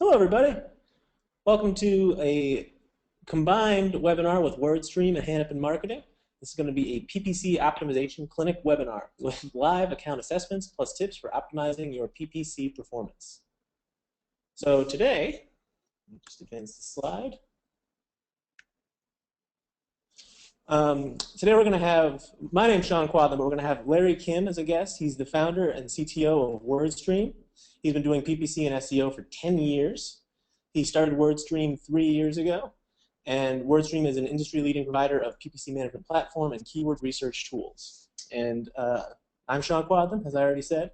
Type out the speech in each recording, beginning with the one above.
Hello, everybody. Welcome to a combined webinar with WordStream and Hannafin Marketing. This is going to be a PPC Optimization Clinic webinar with live account assessments plus tips for optimizing your PPC performance. So today, let me just advance the slide. Today we're going to have, my name's Sean Quadlam, but we're going to have Larry Kim as a guest. He's the founder and CTO of WordStream. He's been doing PPC and SEO for 10 years. He started WordStream 3 years ago, and WordStream is an industry-leading provider of PPC management platform and keyword research tools. And I'm Sean Quadlam, as I already said.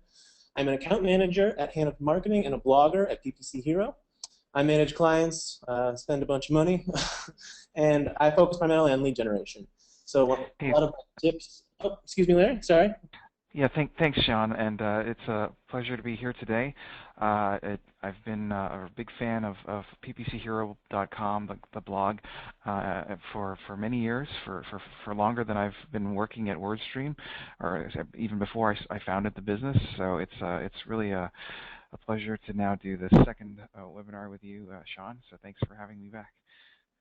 I'm an account manager at Hannafin Marketing and a blogger at PPC Hero. I manage clients, spend a bunch of money, and I focus primarily on lead generation. So a lot of tips. Oh, excuse me, Larry. Sorry. Yeah, thanks, Sean, and it's a pleasure to be here today. I've been a big fan of ppchero.com, the blog, for many years, for longer than I've been working at WordStream, or even before I founded the business. So it's really a pleasure to now do the second webinar with you, Sean. So thanks for having me back.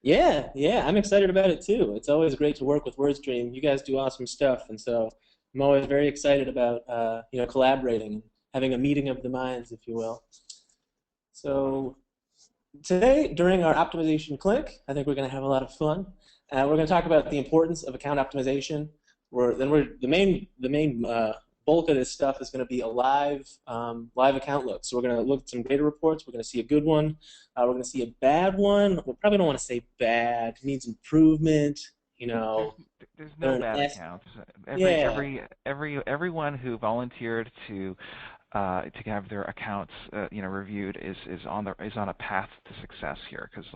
Yeah, I'm excited about it too. It's always great to work with WordStream. You guys do awesome stuff, and so I'm always very excited about collaborating, having a meeting of the minds, if you will. So today, during our optimization clinic, I think we're going to have a lot of fun. We're going to talk about the importance of account optimization. The main bulk of this stuff is going to be a live account look. So we're going to look at some data reports. We're going to see a good one. We're going to see a bad one. We probably don't want to say bad. It needs improvement. There's no bad accounts. Everyone who volunteered to have their accounts reviewed is on a path to success here, because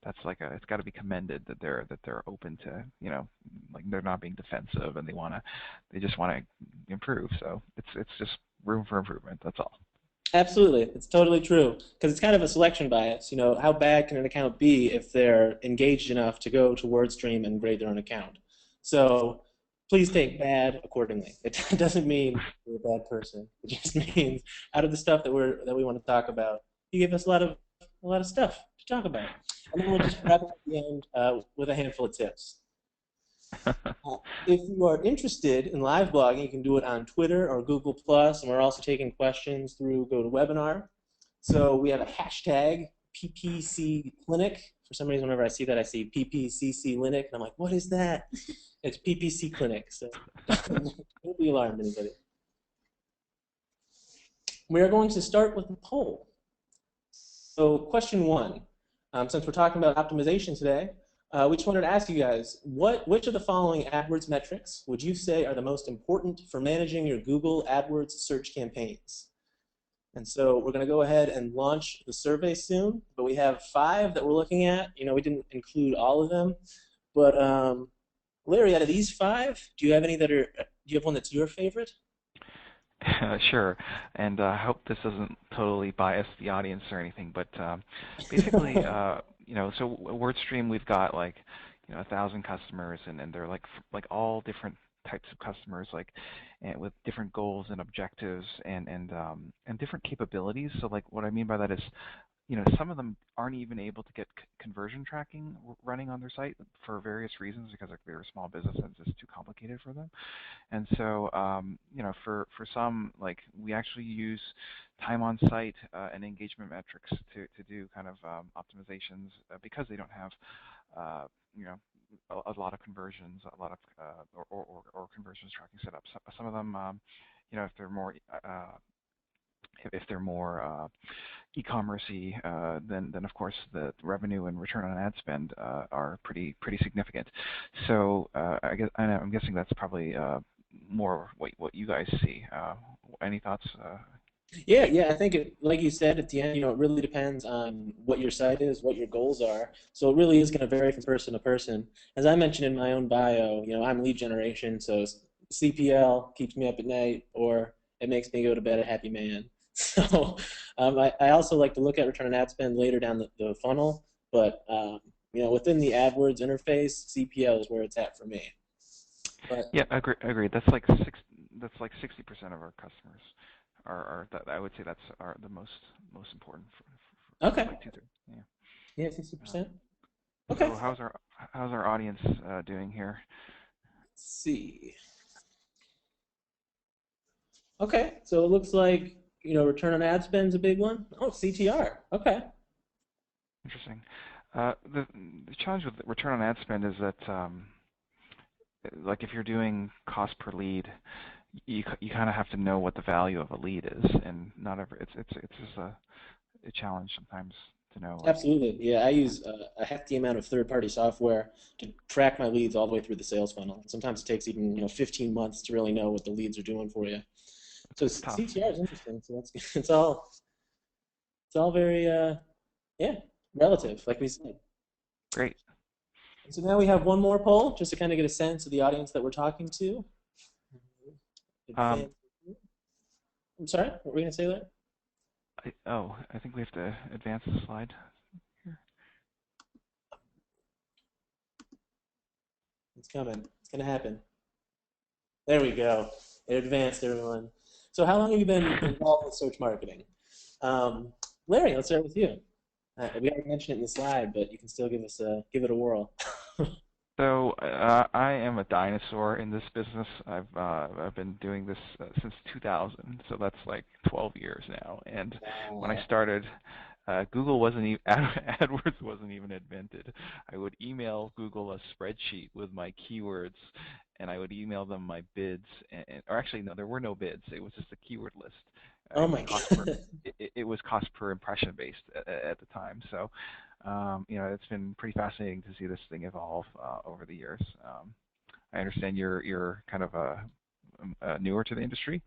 it's got to be commended that they're open to they're not being defensive, and they just want to improve. So it's just room for improvement. That's all. Absolutely, it's totally true, because it's kind of a selection bias. How bad can an account be if they're engaged enough to go to WordStream and grade their own account? So please take bad accordingly. It doesn't mean you're a bad person. It just means out of the stuff that we want to talk about, you give us a lot of stuff to talk about, and then we'll just wrap up at the end with a handful of tips. If you are interested in live blogging, you can do it on Twitter or Google+, and we're also taking questions through GoToWebinar. So we have a hashtag, PPC Clinic. For some reason, whenever I see that, I see PPCC Clinic, and I'm like, what is that? It's PPC Clinic, so don't be alarmed, anybody. We are going to start with the poll. So question 1, since we're talking about optimization today, we just wanted to ask you guys, which of the following AdWords metrics would you say are the most important for managing your Google AdWords search campaigns? And so we're going to go ahead and launch the survey soon, but we have 5 that we're looking at. We didn't include all of them, but Larry, out of these 5, do you have one that's your favorite? Sure, and I hope this doesn't totally bias the audience or anything, but basically, so WordStream, we've got 1,000 customers, and they're like all different types of customers, and with different goals and objectives and different capabilities. So what I mean by that is, some of them aren't even able to get conversion tracking running on their site for various reasons, because they're a small business and it's just too complicated for them. And so, for some, we actually use time on site and engagement metrics to do kind of optimizations, because they don't have, a lot of conversions, a lot of or conversions tracking set up. So some of them, if they're more e-commerce-y, then of course the revenue and return on ad spend are pretty significant. So I'm guessing that's probably more what you guys see. Any thoughts? Yeah, I think like you said at the end, it really depends on what your site is, what your goals are. So it really is going to vary from person to person. As I mentioned in my own bio, I'm lead generation, so CPL keeps me up at night, or it makes me go to bed a happy man. So I also like to look at return on ad spend later down the funnel, but within the AdWords interface, CPL is where it's at for me. But, yeah, agreed. That's like 60% of our customers. I would say that's the most important Okay. like two-thirds. Yeah. Yeah, Uh, 60%. Okay. so how's our audience doing here? Let's see. Okay, so it looks like, return on ad spend's a big one. Oh, CTR. Okay. Interesting. The challenge with return on ad spend is that like if you're doing cost per lead, you kind of have to know what the value of a lead is, and not every it's just a challenge sometimes to know like. Absolutely. Yeah, I use a hefty amount of third-party software to track my leads all the way through the sales funnel. Sometimes it takes even, 15 months to really know what the leads are doing for you. So It's tough. CTR is interesting. So that's it's all very yeah, relative, like we said. Great. And so now we have one more poll, just to kind of get a sense of the audience that we're talking to. Um, Advance. I'm sorry, what were we gonna say there? I think we have to advance the slide here. It's coming. It's gonna happen. There we go. It advanced, everyone. So how long have you been involved with search marketing? Larry, let's start with you. We already mentioned it in the slide, but you can still give it a whirl. So I am a dinosaur in this business. I've been doing this since 2000, so that's like 12 years now. And when I Wow. started, Google wasn't even AdWords wasn't even invented. I would email Google a spreadsheet with my keywords, and I would email them my bids. Or actually, no, there were no bids. It was just a keyword list. Oh It was my cost per God. it was cost per impression based at the time. So it's been pretty fascinating to see this thing evolve over the years. I understand you're kind of newer to the industry.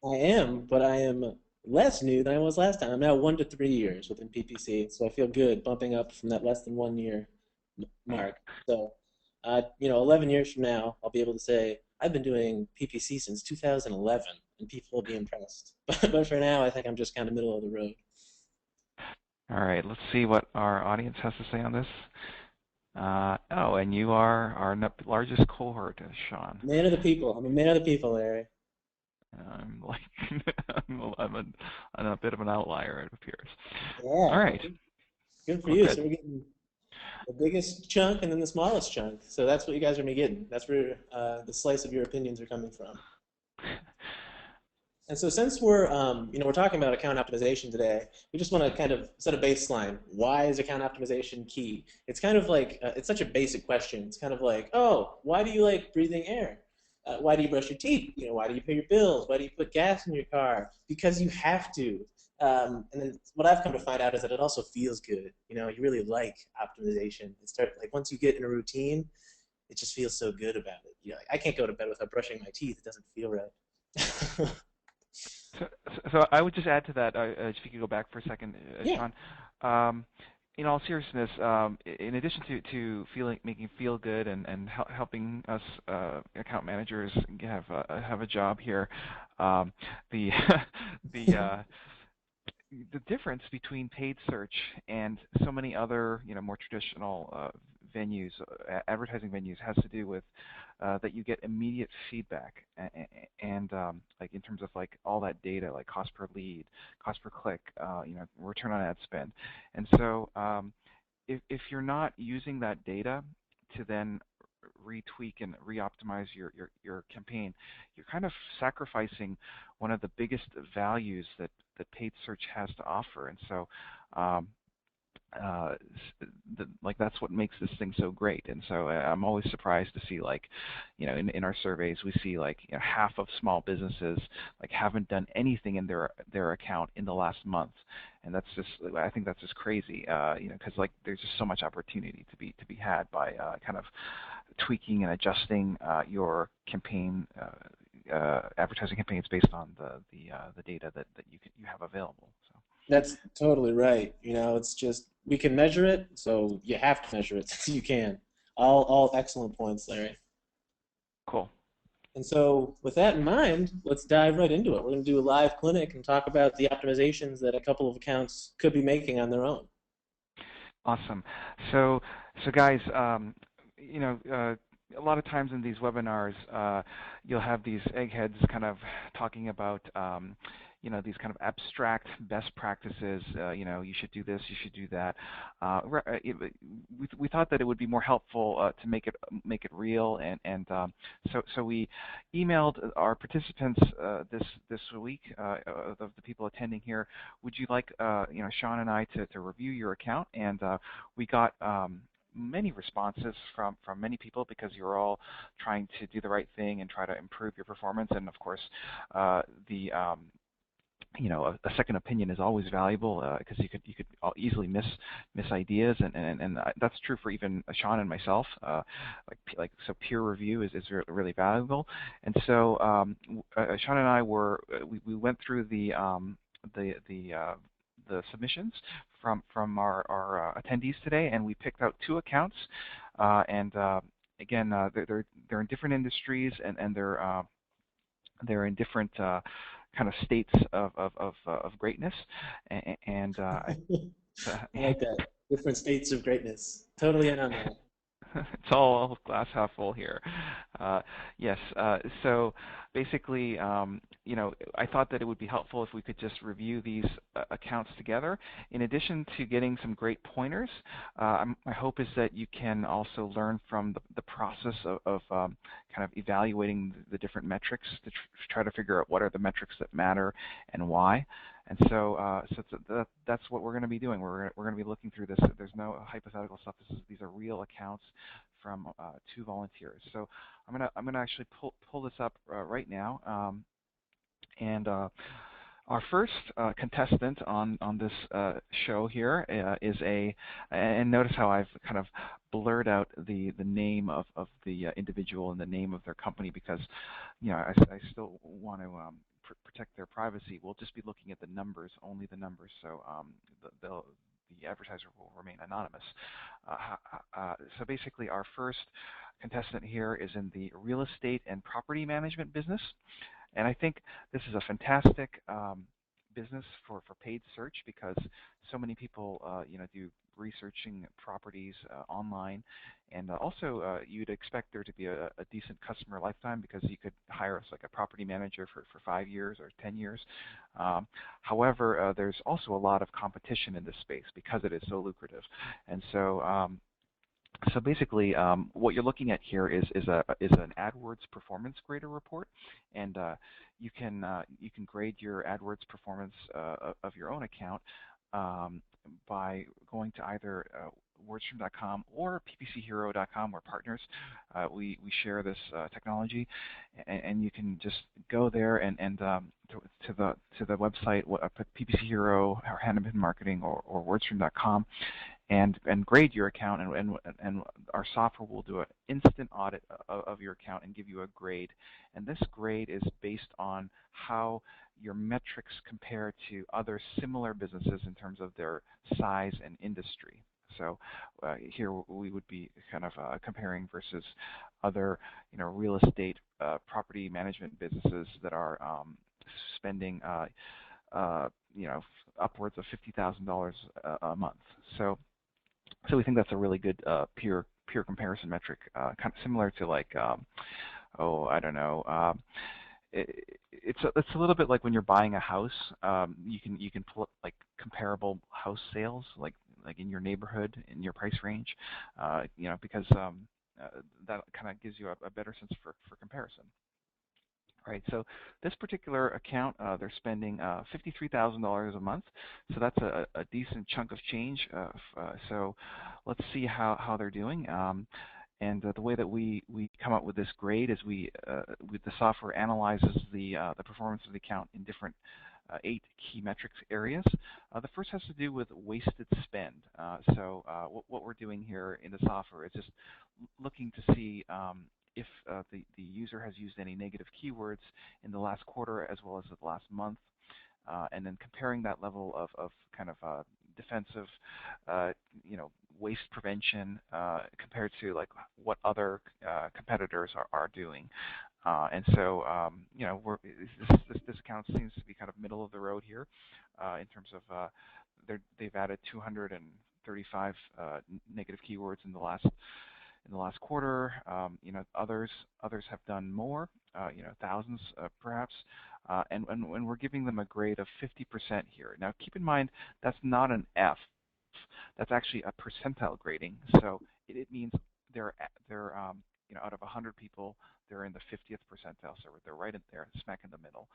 I am, but I am less new than I was last time. I'm now 1 to 3 years within PPC, so I feel good bumping up from that less than 1 year mark. So, 11 years from now, I'll be able to say I've been doing PPC since 2011, and people will be impressed. But for now, I think I'm just kind of middle of the road. All right, let's see what our audience has to say on this. And you are our largest cohort, Sean. Man of the people. I'm a man of the people, Larry. I'm like I'm a bit of an outlier, it appears. All Yeah, right, good for well, you. good. So we're getting the biggest chunk and then the smallest chunk. So that's what you guys are gonna be getting. That's where the slice of your opinions are coming from. And so since we're talking about account optimization today, we just want to kind of set a baseline. Why is account optimization key? It's kind of like it's such a basic question. It's kind of like, oh, why do you like breathing air? Why do you brush your teeth? Why do you pay your bills? Why do you put gas in your car? Because you have to. And then what I've come to find out is that it also feels good. You really like optimization. Like once you get in a routine, it just feels so good about it. Like, I can't go to bed without brushing my teeth. It doesn't feel right. So, so I would just add to that, if you could go back for a second, Yeah. Sean. In all seriousness, in addition to making feel good and helping us account managers have a job here, the the uh, the difference between paid search and so many other, more traditional venues, advertising venues, has to do with that you get immediate feedback, and like in terms of like all that data, like cost per lead, cost per click, return on ad spend, and so if you're not using that data to then retweak and re-optimize your campaign, you're kind of sacrificing one of the biggest values that paid search has to offer. And so um, uh, like that's what makes this thing so great. And so I'm always surprised to see, like, in our surveys we see like half of small businesses like haven't done anything in their account in the last month, and I think that's just crazy, because like there's just so much opportunity to be had by kind of tweaking and adjusting your campaign. Advertising campaigns based on the data that you have available. So That's totally right. It's just we can measure it, so you have to measure it since you can. All excellent points, Larry. cool. And so with that in mind, let's dive right into it. We're going to do a live clinic and talk about the optimizations that a couple of accounts could be making on their own. Awesome. So guys, a lot of times in these webinars, you'll have these eggheads kind of talking about, these kind of abstract best practices. You should do this, you should do that. We thought that it would be more helpful to make it real, and so we emailed our participants this week, of the people attending here. Would you like Sean and I to review your account? And we got many responses from many people, because you're all trying to do the right thing and try to improve your performance. And of course, the a second opinion is always valuable, because you could easily miss ideas, and that's true for even Sean and myself. So peer review is really valuable. And so Sean and I we went through the submissions from our attendees today, and we picked out 2 accounts. And again, they're in different industries, and they're in different kind of states of greatness. And I like that. Different states of greatness. Totally in on that. it's all glass half full here. Yes. So basically, I thought that it would be helpful if we could just review these accounts together. In addition to getting some great pointers, my hope is that you can also learn from the process of kind of evaluating the different metrics to try to figure out what are the metrics that matter and why. And so, that's what we're going to be doing. We're going to be looking through this. There's no hypothetical stuff. These are real accounts from 2 volunteers. So I'm gonna actually pull this up right now. And our first contestant on this show here is and notice how I've kind of blurred out the name of the individual and the name of their company, because I still want to protect their privacy. We'll just be looking at the numbers, only the numbers, so the advertiser will remain anonymous. So basically, our first contestant here is in the real estate and property management business. And I think this is a fantastic business for paid search, because so many people do researching properties online, and also you'd expect there to be a decent customer lifetime, because you could hire us like a property manager for 5 years or 10 years. However, there's also a lot of competition in this space because it is so lucrative. And so basically, what you're looking at here is an AdWords performance grader report, and you can grade your AdWords performance of your own account by going to either wordstream.com or ppchero.com. We're partners. We share this technology, and you can just go there and to the website, PPC Hero or Hannibin Marketing or wordstream.com. And grade your account, and our software will do an instant audit of your account and give you a grade. And this grade is based on how your metrics compare to other similar businesses in terms of their size and industry. So here we would be kind of comparing versus other real estate property management businesses that are spending upwards of $50,000 a month. So we think that's a really good peer comparison metric, kind of similar to like, I don't know. It's a little bit like when you're buying a house. You can pull up like comparable house sales, like in your neighborhood, in your price range, because that kind of gives you a better sense for comparison. Right, so this particular account, they're spending $53,000 a month, so that's a decent chunk of change. So let's see how they're doing. And the way that we come up with this grade is the software analyzes the performance of the account in different 8 key metrics areas. The first has to do with wasted spend. So what we're doing here in the software is just looking to see if the user has used any negative keywords in the last quarter as well as the last month, and then comparing that level of kind of defensive, waste prevention compared to like what other competitors are doing. And so, this account seems to be kind of middle of the road here in terms of they've added 235 negative keywords in the last quarter. Others have done more. thousands perhaps, and we're giving them a grade of 50% here. Now, keep in mind that's not an F. That's actually a percentile grading. So it means they're out of 100 people, they're in the 50th percentile. So they're right in there, smack in the middle.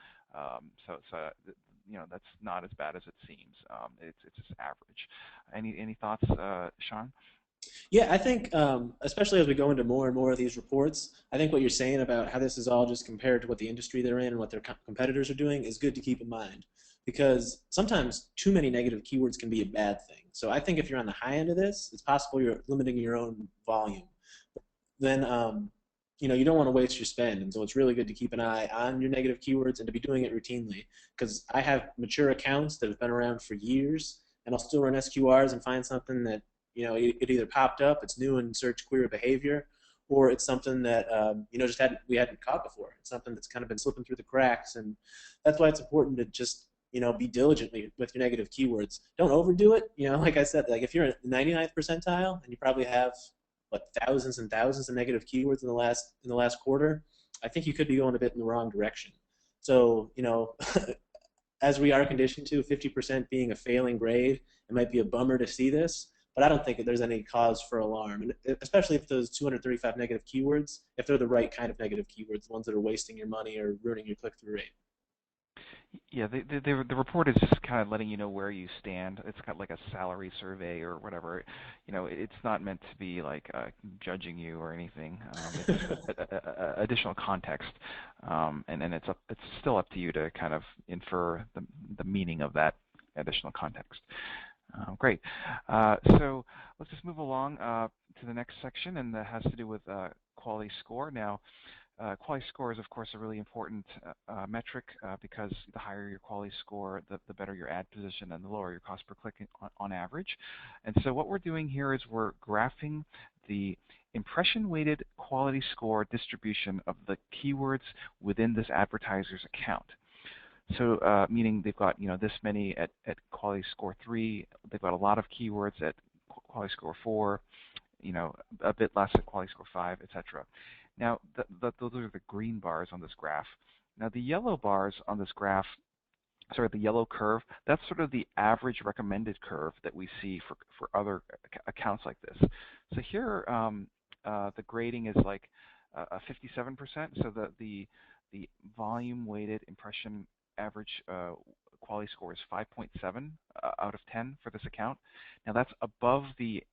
That's not as bad as it seems. It's just average. Any thoughts, Sean? Yeah, I think, especially as we go into more and more of these reports, I think what you're saying about how this is all just compared to what the industry they're in and what their competitors are doing is good to keep in mind. Because sometimes too many negative keywords can be a bad thing. So I think if you're on the high end of this, it's possible you're limiting your own volume. Then you don't want to waste your spend, and so it's really good to keep an eye on your negative keywords and to be doing it routinely. Because I have mature accounts that have been around for years, and I'll still run SQRs and find something that it either popped up, it's new in search query behavior, or it's something that just we hadn't caught before. It's something that's kind of been slipping through the cracks, and that's why it's important to just be diligently with your negative keywords. Don't overdo it. Like I said, like if you're in the 99th percentile and you probably have thousands and thousands of negative keywords in the last quarter, I think you could be going a bit in the wrong direction. So as we are conditioned to, 50% being a failing grade, it might be a bummer to see this, but I don't think that there's any cause for alarm, and especially if those 235 negative keywords, if they're the right kind of negative keywords, the ones that are wasting your money or ruining your click-through rate. Yeah, the report is just kind of letting you know where you stand. It's kind of like a salary survey or whatever. It's not meant to be like judging you or anything. It's just additional context, and it's still up to you to kind of infer the meaning of that additional context. Great. So let's just move along to the next section, and that has to do with quality score. Now, quality score is, of course, a really important metric because the higher your quality score, the better your ad position and the lower your cost per click on average. And so what we're doing here is we're graphing the impression-weighted quality score distribution of the keywords within this advertiser's account. So meaning they've got this many at quality score 3, they've got a lot of keywords at quality score 4, a bit less at quality score 5, etc. Now, those are the green bars on this graph. Now, the yellow bars on this graph, sorry, the yellow curve, that's sort of the average recommended curve that we see for other accounts like this. So here, the grading is like a 57%. So the volume-weighted impression average quality score is 5.7 out of 10 for this account. Now, that's above the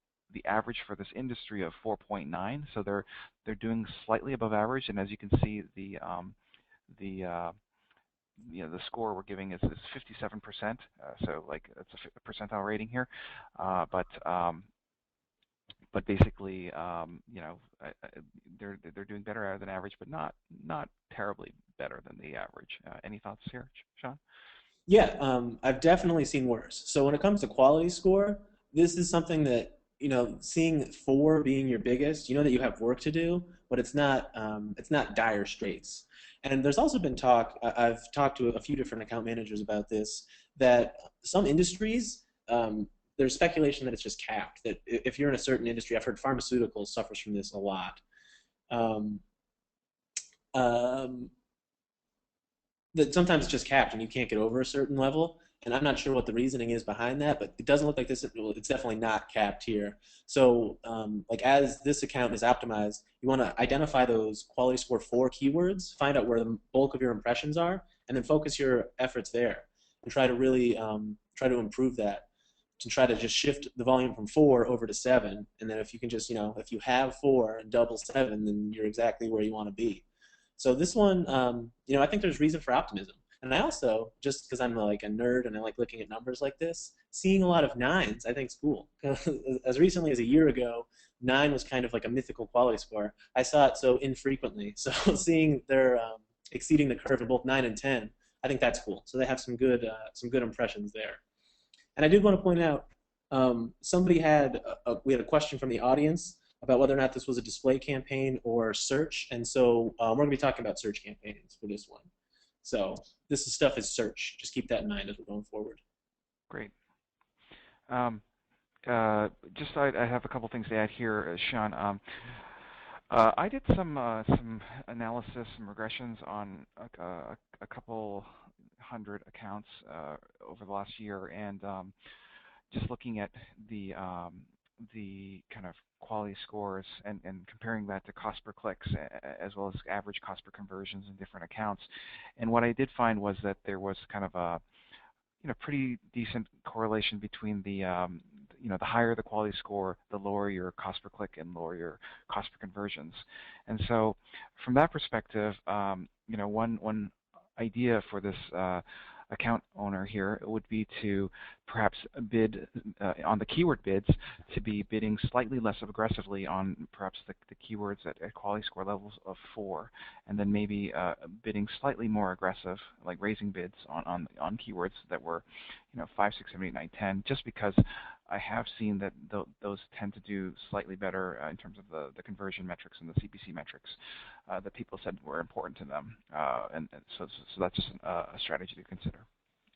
average for this industry of 4.9, so they're doing slightly above average. And as you can see, the score we're giving is 57%. So like it's a percentile rating here, but basically, they're doing better than average, but not terribly better than the average. Any thoughts here, Sean? Yeah, I've definitely seen worse. So when it comes to quality score, this is something that, seeing 4 being your biggest, you know that you have work to do, but it's not dire straits. And there's also been talk, I've talked to a few different account managers about this, that some industries, there's speculation that it's just capped, that if you're in a certain industry, I've heard pharmaceuticals suffers from this a lot. Um, um, that sometimes it's just capped and you can't get over a certain level. And I'm not sure what the reasoning is behind that, but it doesn't look like this. It's definitely not capped here. So, like as this account is optimized, you want to identify those quality score 4 keywords, find out where the bulk of your impressions are, and then focus your efforts there and try to really try to improve that. To try to just shift the volume from 4 over to 7, and then if you can just if you have 4 and double 7, then you're exactly where you want to be. So this one, I think there's reason for optimism. And I also, just because I'm like a nerd and I like looking at numbers like this, seeing a lot of 9s I think is cool. As recently as a year ago, 9 was kind of like a mythical quality score. I saw it so infrequently. So seeing they're exceeding the curve in both 9 and 10, I think that's cool. So they have some good impressions there. And I did want to point out, we had a question from the audience about whether or not this was a display campaign or search, and so we're going to be talking about search campaigns for this one. So stuff is search. Just keep that in mind as we're going forward. Great. Just I have a couple things to add here, Sean. I did some analysis, some regressions on a couple hundred accounts over the last year, and just looking at the kind of quality scores and comparing that to cost per clicks as well as average cost per conversions in different accounts. And what I did find was that there was kind of a pretty decent correlation between the higher the quality score, the lower your cost per click and lower your cost per conversions. And so, from that perspective, one idea for this account owner here would be to perhaps bid on the keyword bids, to be bidding slightly less aggressively on perhaps the keywords at quality score levels of 4, and then maybe bidding slightly more aggressive, like raising bids on keywords that were 5, 6, 7, 8, 9, 10, just because I have seen that those tend to do slightly better in terms of the conversion metrics and the CPC metrics that people said were important to them, and so that's just a strategy to consider.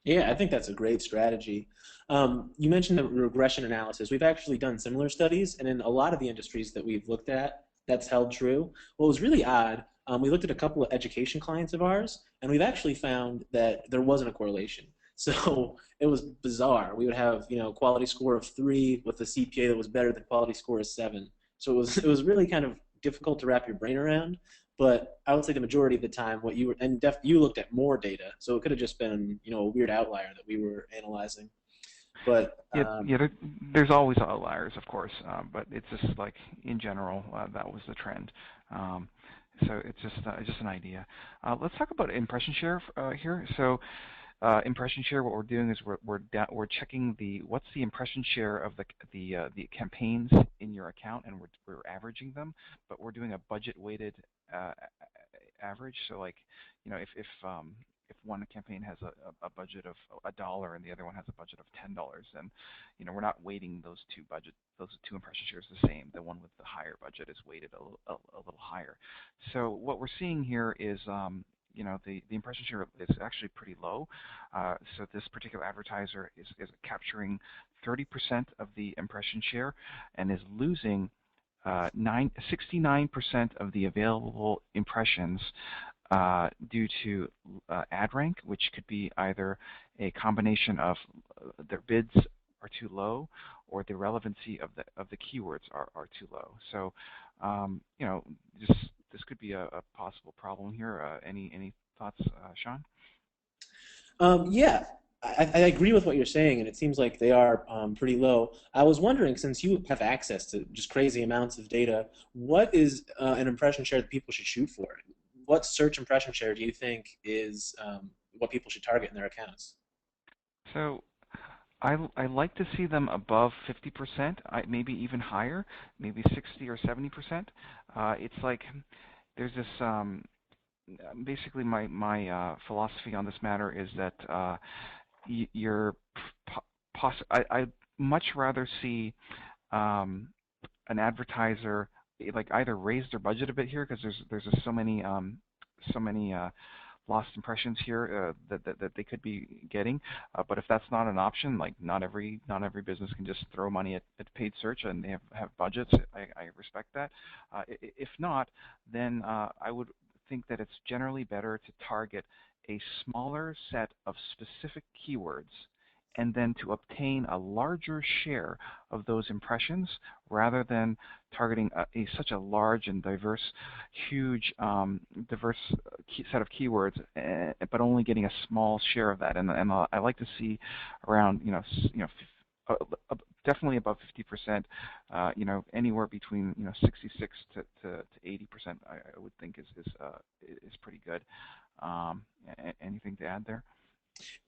Yeah, I think that's a great strategy. You mentioned the regression analysis. We've actually done similar studies, and in a lot of the industries that we've looked at, that's held true. What was really odd, we looked at a couple of education clients of ours, and we've actually found that there wasn't a correlation. So it was bizarre. We would have, quality score of 3 with a CPA that was better than quality score of 7. So it was really kind of difficult to wrap your brain around. But I would say the majority of the time, what you were, and you looked at more data, so it could have just been, a weird outlier that we were analyzing. But Yeah, yeah. There's always outliers, of course, but it's just like in general that was the trend. Um, so it's just an idea. Let's talk about impression share here. So impression share, what we're doing is we're checking what's the impression share of the campaigns in your account, and we're averaging them, but we're doing a budget weighted uh, average. So like if one campaign has a budget of $1 and the other one has a budget of $10, then we're not weighting those two impression shares the same. The one with the higher budget is weighted a little higher. So what we're seeing here is the impression share is actually pretty low. So this particular advertiser is capturing 30% of the impression share and is losing 69% of the available impressions due to ad rank, which could be either a combination of their bids are too low or the relevancy of the keywords are too low. So this could be a possible problem here. Any thoughts, Sean? yeah, I agree with what you're saying, and it seems like they are pretty low. I was wondering, since you have access to just crazy amounts of data, what is an impression share that people should shoot for? What search impression share do you think is what people should target in their accounts? So I like to see them above 50%, maybe even higher, maybe 60 or 70%. It's like there's this basically my philosophy on this matter is that you're I'd much rather see an advertiser like either raise their budget a bit here because there's just so many lost impressions here that they could be getting. But if that's not an option, like not every business can just throw money at paid search, and they have budgets. I respect that. If not, then I would think that it's generally better to target a smaller set of specific keywords and then to obtain a larger share of those impressions rather than targeting such a large and huge, diverse set of keywords, but only getting a small share of that. And I like to see around, uh, definitely above 50%, anywhere between 66 to 80%. I would think is pretty good. Anything to add there?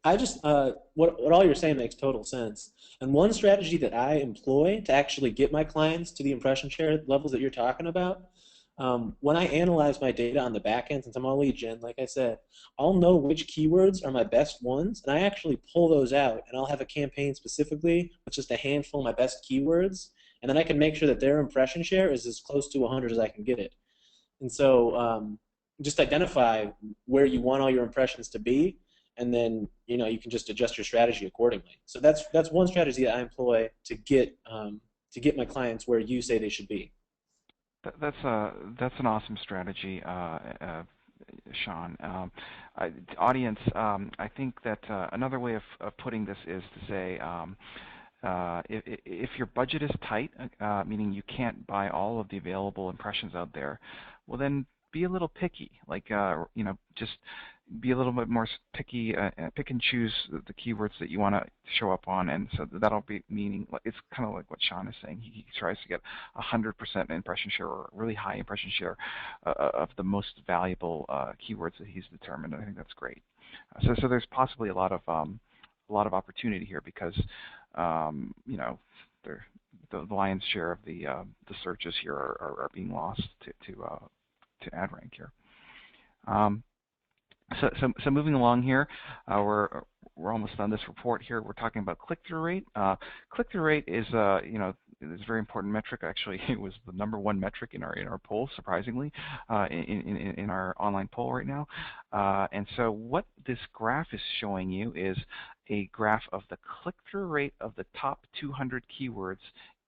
I just what all you're saying makes total sense. And one strategy that I employ to actually get my clients to the impression share levels that you're talking about, when I analyze my data on the back end, since I'm all lead gen, like I said, I'll know which keywords are my best ones, and I actually pull those out, and I'll have a campaign specifically with just a handful of my best keywords, and then I can make sure that their impression share is as close to 100 as I can get it. And so just identify where you want all your impressions to be, and then you can just adjust your strategy accordingly. So that's one strategy that I employ to get my clients where you say they should be. That's an awesome strategy, Sean. Audience, I think that another way of putting this is to say, if your budget is tight, meaning you can't buy all of the available impressions out there, well then be a little picky. Like just be a little bit more picky. Pick and choose the keywords that you want to show up on, and so that'll be meaning. It's kind of like what Sean is saying. He tries to get 100% impression share or really high impression share of the most valuable keywords that he's determined. I think that's great. So there's possibly a lot of opportunity here because you know the lion's share of the searches here are being lost to ad rank here. So moving along here, we're almost done this report here. We're talking about click-through rate. Click-through rate is is a very important metric. Actually, it was the #1 metric in our poll, surprisingly, in our online poll right now. And so what this graph is showing you is a graph of the click-through rate of the top 200 keywords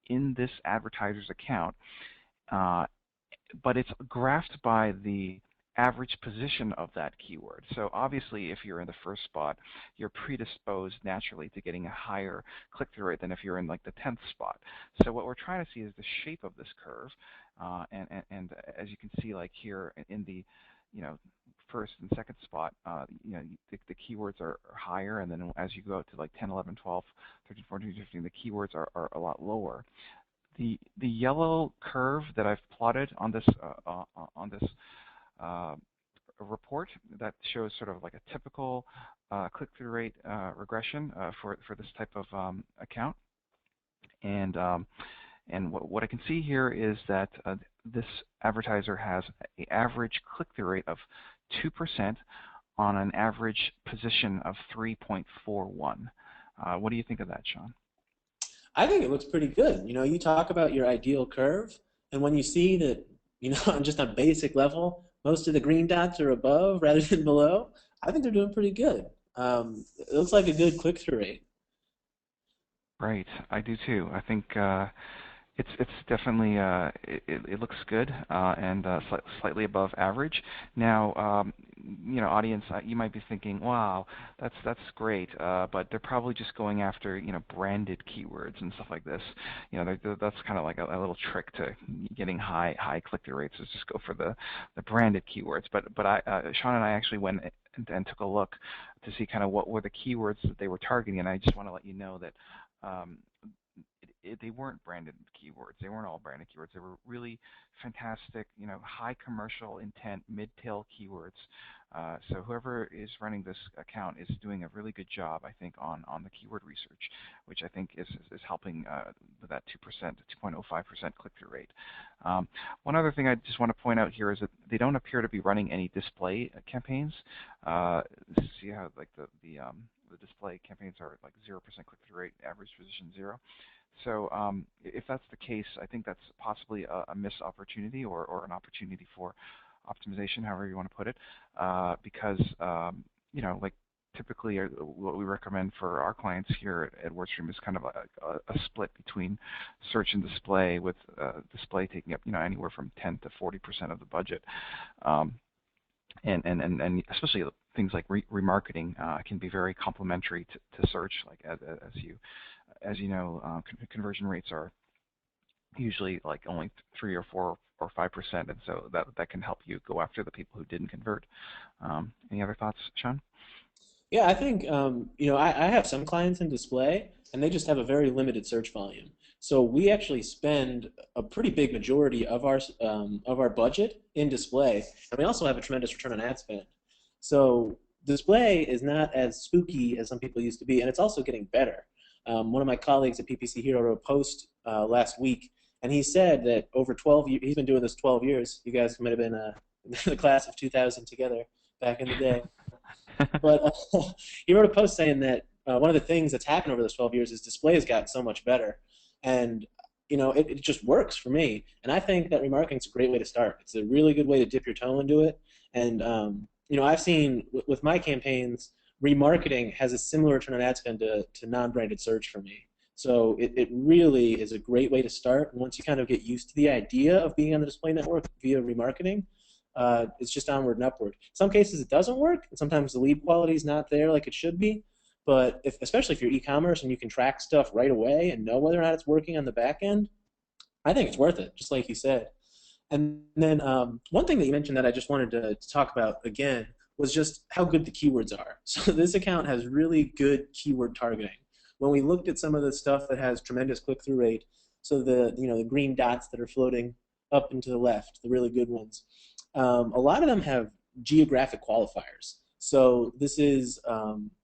in this advertiser's account, but it's graphed by the average position of that keyword. So obviously, if you're in the first spot, you're predisposed naturally to getting a higher click-through rate than if you're in like the 10th spot. So what we're trying to see is the shape of this curve, and as you can see, like here in the first and second spot, the keywords are higher, and then as you go to like 10, 11, 12, 13, 14, 15, the keywords are a lot lower. The yellow curve that I've plotted on this a report that shows sort of like a typical click-through rate regression for this type of account. And what I can see here is that this advertiser has an average click-through rate of 2% on an average position of 3.41. What do you think of that, Sean? I think it looks pretty good. You talk about your ideal curve, and when you see that, on just a basic level, most of the green dots are above rather than below, I think they're doing pretty good. It looks like a good click-through rate. Right, I do too. I think it's definitely it looks good and slightly above average. Now, audience, you might be thinking, "Wow, that's great," but they're probably just going after branded keywords and stuff like this. That's kind of like a little trick to getting high click-through rates is just go for the branded keywords. But Sean and I actually went and took a look to see kind of what were the keywords that they were targeting, and I just want to let you know that. They weren't branded keywords. They weren't all branded keywords. They were really fantastic, high commercial intent, mid-tail keywords. So whoever is running this account is doing a really good job, I think, on the keyword research, which I think is helping with that 2% to 2.05% click-through rate. One other thing I just want to point out here is that they don't appear to be running any display campaigns. See how like the display campaigns are like 0% click-through rate, average position 0. So if that's the case, I think that's possibly a missed opportunity or an opportunity for optimization, however you want to put it, because like typically what we recommend for our clients here at WordStream is kind of a split between search and display, with display taking up anywhere from 10 to 40% of the budget. And especially things like remarketing can be very complementary to search. Like as you know, conversion rates are usually like only 3 or 4 or 5%, and so that can help you go after the people who didn't convert. Any other thoughts, Sean? Yeah, I think I have some clients in display, and they just have a very limited search volume. So we actually spend a pretty big majority of our budget in display, and we also have a tremendous return on ad spend. So display is not as spooky as some people used to be, and it's also getting better. One of my colleagues at PPC Hero wrote a post last week, and he said that over 12 years, he's been doing this 12 years. You guys might have been the class of 2000 together back in the day. But he wrote a post saying that one of the things that's happened over those 12 years is display has gotten so much better. And it just works for me. And I think that remarketing is a great way to start. It's a really good way to dip your toe into it. And I've seen with my campaigns, remarketing has a similar return on ad spend to non-branded search for me. So it really is a great way to start. And once you kind of get used to the idea of being on the display network via remarketing, it's just onward and upward. In some cases it doesn't work, and sometimes the lead quality is not there like it should be. But especially if you're e-commerce and you can track stuff right away and know whether or not it's working on the back end, I think it's worth it, just like you said. And then one thing that you mentioned that I just wanted to talk about again was just how good the keywords are. So this account has really good keyword targeting. When we looked at some of the stuff that has tremendous click-through rate, so the green dots that are floating up and to the left, the really good ones, a lot of them have geographic qualifiers. So this is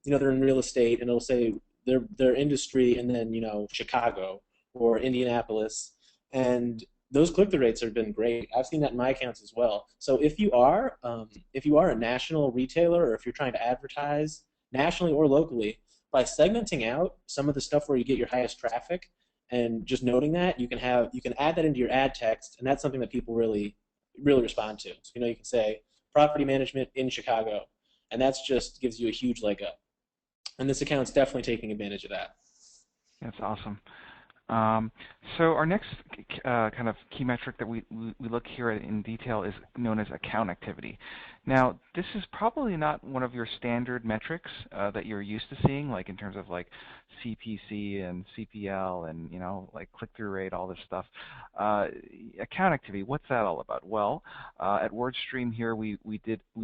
they're in real estate and it'll say their industry and then Chicago or Indianapolis, and those click-through rates have been great. I've seen that in my accounts as well. So if you are a national retailer, or if you're trying to advertise nationally or locally, by segmenting out some of the stuff where you get your highest traffic, and just noting that, you can add that into your ad text, and that's something that people really respond to. So you can say property management in Chicago, and that's just gives you a huge leg up. And this account's definitely taking advantage of that. That's awesome. So our next kind of key metric that we look here at in detail is known as account activity. Now, this is probably not one of your standard metrics that you're used to seeing, like in terms of like CPC and CPL and like click-through rate, all this stuff. Account activity, what's that all about? Well, at WordStream here, we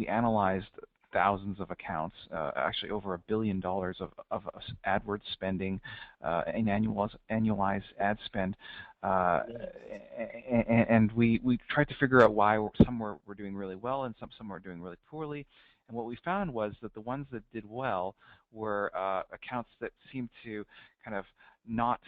analyzed thousands of accounts, actually over $1 billion of AdWords spending in annualized ad spend, and we tried to figure out why some were doing really well and some were doing really poorly. And what we found was that the ones that did well were accounts that seemed to kind of not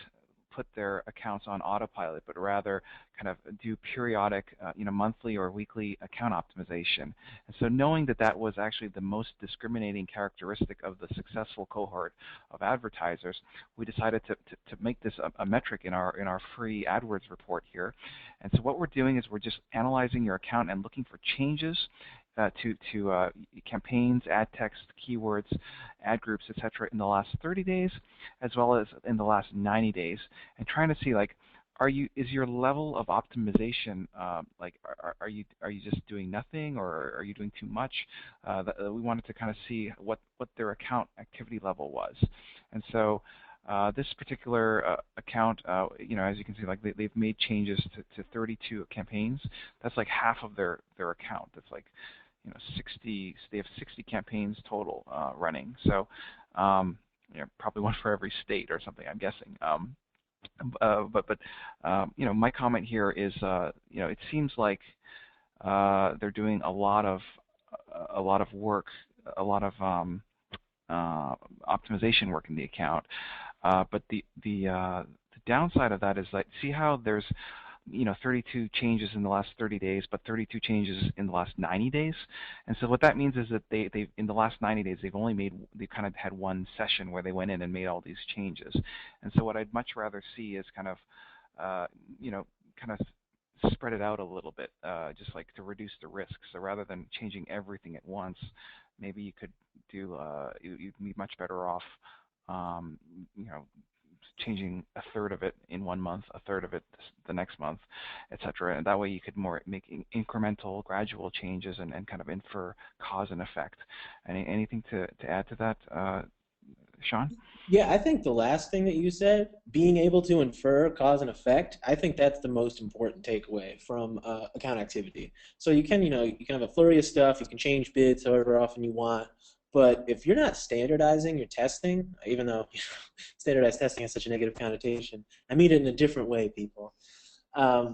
put their accounts on autopilot, but rather kind of do periodic, monthly or weekly account optimization. And so knowing that that was actually the most discriminating characteristic of the successful cohort of advertisers, we decided to make this a metric in our free AdWords report here. And so what we're doing is we're just analyzing your account and looking for changes to campaigns, ad text, keywords, ad groups, etc. in the last 30 days, as well as in the last 90 days, and trying to see like, is your level of optimization like, are you just doing nothing, or are you doing too much? We wanted to kind of see what their account activity level was, and so. This particular account, as you can see, like they've made changes to 32 campaigns. That's like half of their account. That's like 60. They have 60 campaigns total running. So probably one for every state or something, I'm guessing. But my comment here is it seems like they're doing a lot of work, a lot of optimization work in the account. But the downside of that is like, see how there's 32 changes in the last 30 days, but 32 changes in the last 90 days. And so what that means is that they in the last 90 days they've kind of had one session where they went in and made all these changes. And so what I'd much rather see is kind of kind of spread it out a little bit, just like to reduce the risk. So rather than changing everything at once, maybe you could do you'd be much better off changing a third of it in 1 month, a third of it the next month, etc. And that way you could make incremental, gradual changes and kind of infer cause and effect. Anything to add to that, Sean? Yeah, I think the last thing that you said, being able to infer cause and effect, I think that's the most important takeaway from account activity. So you can have a flurry of stuff, you can change bids however often you want, but if you're not standardizing your testing, even though standardized testing has such a negative connotation, I mean it in a different way, people.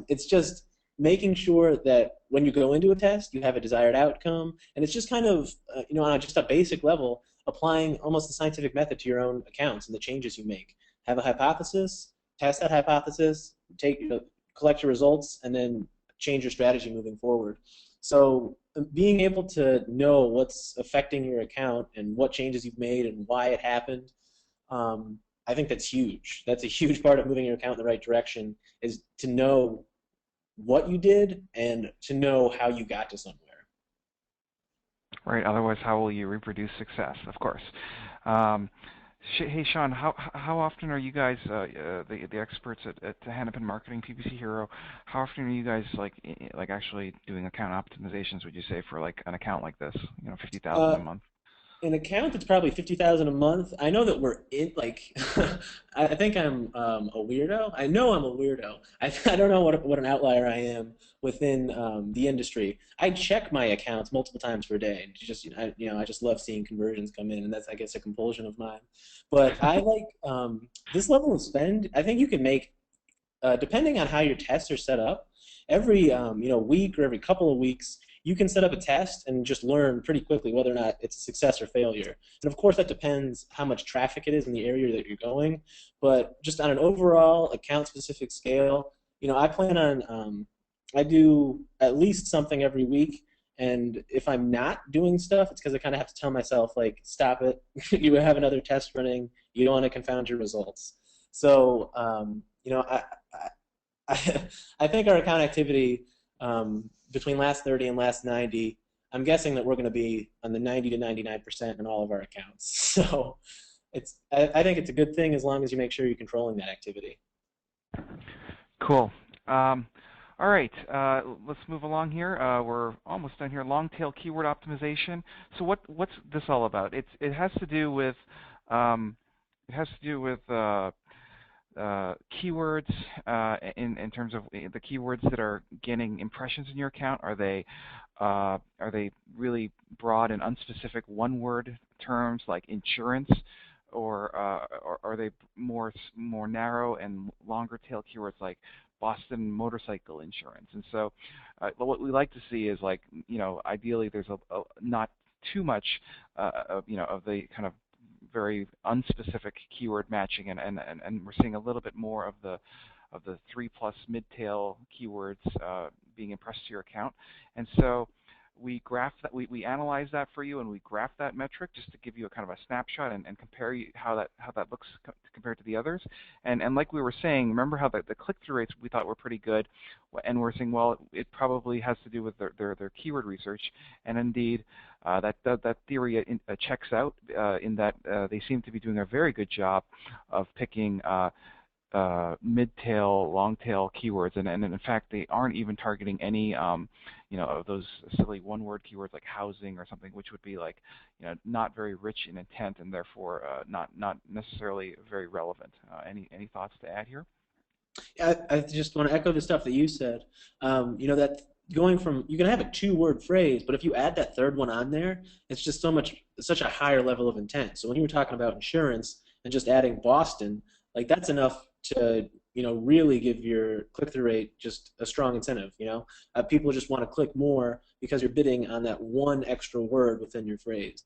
It's just making sure that when you go into a test, you have a desired outcome, and it's just kind of, on just a basic level, applying almost the scientific method to your own accounts and the changes you make. Have a hypothesis, test that hypothesis, collect your results, and then change your strategy moving forward. So being able to know what's affecting your account and what changes you've made and why it happened, I think that's huge. That's a huge part of moving your account in the right direction, is to know what you did and to know how you got to somewhere. Right. Otherwise, how will you reproduce success? Of course. Hey, Sean, how often are you guys, the experts at Hennepin Marketing, PPC Hero, how often are you guys like actually doing account optimizations, would you say, for like an account like this, 50,000 a Uh, month? an account that's probably 50,000 a month. I know that we're in like I think I'm a weirdo. I know I'm a weirdo. I don't know what an outlier I am within the industry. I check my accounts multiple times per day. Just I just love seeing conversions come in, and that's I guess a compulsion of mine. But I like this level of spend. I think you can make depending on how your tests are set up, every week or every couple of weeks, you can set up a test and just learn pretty quickly whether or not it's a success or failure. And of course, that depends how much traffic it is in the area that you're going. But just on an overall account-specific scale, I plan on I do at least something every week. And if I'm not doing stuff, it's because I kind of have to tell myself, like, stop it. You have another test running. You don't want to confound your results. So, I, I think our account activity between last 30 and last 90, I'm guessing that we're going to be on the 90 to 99% in all of our accounts. So I think it's a good thing as long as you make sure you're controlling that activity. Cool. Um, all right, let's move along here. We're almost done here. Long tail keyword optimization. So what's this all about? It has to do with um, it has to do with keywords in terms of the keywords that are getting impressions in your account. Are they really broad and unspecific one-word terms like insurance, or are they more narrow and longer tail keywords like Boston motorcycle insurance? And so, what we like to see is, like, ideally there's a not too much of the kind of very unspecific keyword matching, and we're seeing a little bit more of the 3+ mid-tail keywords being impressed to your account. And so we graph that, we analyze that for you, and we graph that metric just to give you a kind of a snapshot and compare how that looks compared to the others. And like we were saying, remember how the click-through rates we thought were pretty good, and we're saying, well, it probably has to do with their keyword research, and indeed that theory checks out in that they seem to be doing a very good job of picking mid-tail, long-tail keywords, and in fact they aren't even targeting any of those silly one-word keywords like housing or something, which would be like not very rich in intent and therefore not necessarily very relevant. Any thoughts to add here? I just want to echo the stuff that you said. That going from you can have a two-word phrase, but if you add that third one on there, it's just such a higher level of intent. So when you were talking about insurance and just adding Boston, like that's enough to really give your click-through rate just a strong incentive. People just want to click more because you're bidding on that one extra word within your phrase.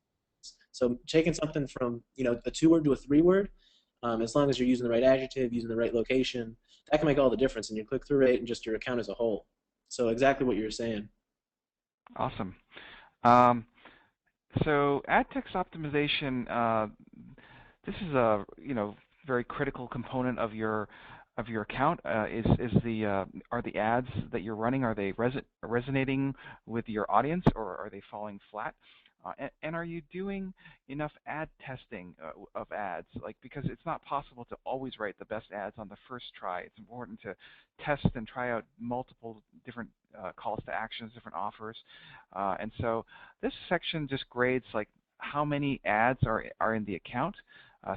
So taking something from a two-word to a three-word, as long as you're using the right adjective, using the right location, that can make all the difference in your click-through rate and just your account as a whole. So exactly what you're saying. Awesome. Um, so ad text optimization, this is a very critical component of your account. Are the ads that you're running, are they resonating with your audience, or are they falling flat? And are you doing enough ad testing of ads? Like, because it's not possible to always write the best ads on the first try. It's important to test and try out multiple different calls to actions, different offers. And so this section just grades like how many ads are in the account.